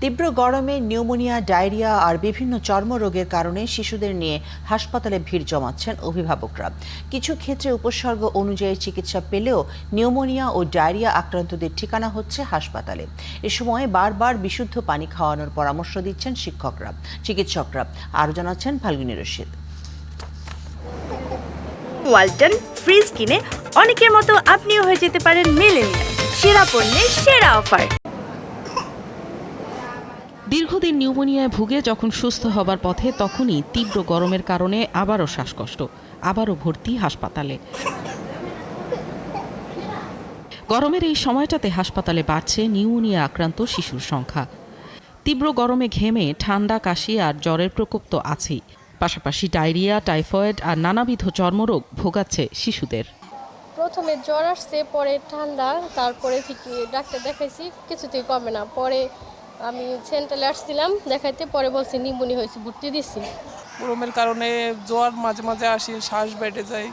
তীব্র গরমে pneumonia, diarrhoea আর বিভিন্ন চর্মরোগের কারণে শিশুদের নিয়ে হাসপাতালে ভিড় জমাচ্ছেন অভিভাবকরা। কিছু ক্ষেত্রে উপসর্গ অনুযায়ী চিকিৎসা পেলেও নিউমোনিয়া ও ডায়রিয়া আক্রান্তদের ঠিকানা হচ্ছে হাসপাতালে। এ সময় বারবার বিশুদ্ধ পানি খাওয়ানোর পরামর্শ দিচ্ছেন চিকিৎসকরা। আরও জানাচ্ছেন ফাল্গুনী রশিদ। ওয়ালটন ফ্রিজ কিনে অনেকের মতো আপনিও হয়ে যেতে পারেন মিলেনিয়াল। সেরা পণ্যের সেরা অফার। দীর্ঘদিন নিউমোনিয়ায় ভুগে যখন সুস্থ হবার পথে, তখনই তীব্র গরমের কারণে আবারও শ্বাসকষ্ট, আবারও ভর্তি হাসপাতালে। গরমের এই সময়টাতে হাসপাতালে বাড়ছে নিউমোনিয়া আক্রান্ত শিশুর সংখ্যা। তীব্র গরমে ঘেমে ঠান্ডা, কাশি আর জ্বরের প্রকোপ তো আছেই, পাশাপাশি ডায়রিয়া, টাইফয়েড আর নানাবিধ চর্মরোগ ভোগাচ্ছে শিশুদের। প্রথমে জ্বর আসছে, পরে ঠান্ডা, তারপরে থেকে ডাক্তার দেখাইছি, কিছুতেই কমে না। পরে আমি সেন্ট্রালে আসছিলাম দেখাইতে, পরে বলছি নিউমোনিয়া হয়েছে, ভর্তি দিচ্ছি। গরমের কারণে জ্বর মাঝে মাঝে আসে, শ্বাস বেড়ে যায়,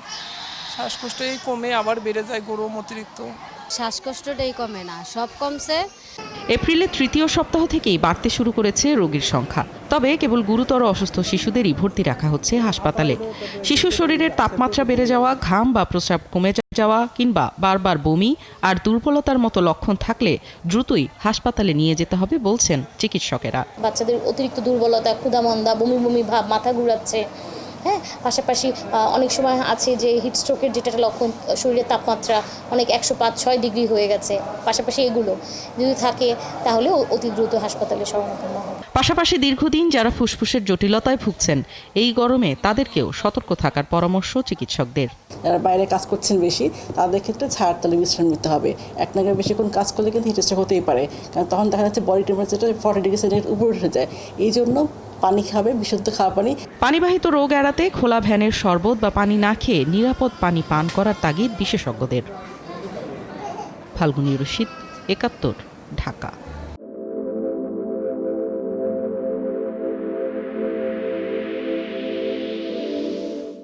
শ্বাসকষ্টই কমে আবার বেড়ে যায় গরম অতিরিক্ত। শ্বাসকষ্টটাই কমে না, সব কমছে। এপ্রিলের তৃতীয় সপ্তাহ থেকেই বাড়তে শুরু করেছে রোগীর সংখ্যা। তবে কেবল গুরুতর অসুস্থ শিশুদেরই ভর্তি রাখা হচ্ছে হাসপাতালে। শিশু শরীরের তাপমাত্রা বেড়ে যাওয়া, ঘাম বা প্রস্রাব কমে যাওয়া কিংবা বারবার বমি আর দুর্বলতার মতো লক্ষণ থাকলে দ্রুতই হাসপাতালে নিয়ে যেতে হবে বলছেন চিকিৎসকেরা। বাচ্চাদের অতিরিক্ত দুর্বলতা, ক্ষুধামন্দা, বমি বমি ভাব, মাথা ঘুরাচ্ছে, পাশাপাশি অনেক সময় আছে যে হিটস্ট্রোকের যেটা লক্ষণ, শরীরের তাপমাত্রা অনেক 105-106 ডিগ্রি হয়ে গেছে। পাশাপাশি এগুলো যদি থাকে তাহলে অতি দ্রুত হাসপাতালে শরণাপন্ন হবে। পাশাপাশি দীর্ঘদিন যারা ফুসফুসের জটিলতায় ভুগছেন, এই গরমে তাদেরকেও সতর্ক থাকার পরামর্শ চিকিৎসকদের। যারা বাইরে কাজ করছেন বেশি, তাদের ক্ষেত্রে ছায়ার তলে বিশ্রাম নিতে হবে। এক নাগারে বেশিক্ষণ কাজ করলে কিন্তু হিটস্ট্রোক হতেই পারে, কারণ তখন দেখা যাচ্ছে বডি টেম্পারেচারটা 40 ডিগ্রি সেন্টিগ্রেড উপরে উঠে যায়। এই জন্য পানি খাবে, বিশুদ্ধ খাওয়া পানি। পানিবাহিত রোগ এড়াতে খোলা ভ্যানের শরবত বা পানি না খেয়ে নিরাপদ পানি পান করার তাগিদ বিশেষজ্ঞদের। ফাল্গুনী রশিদ, ৭১, ঢাকা।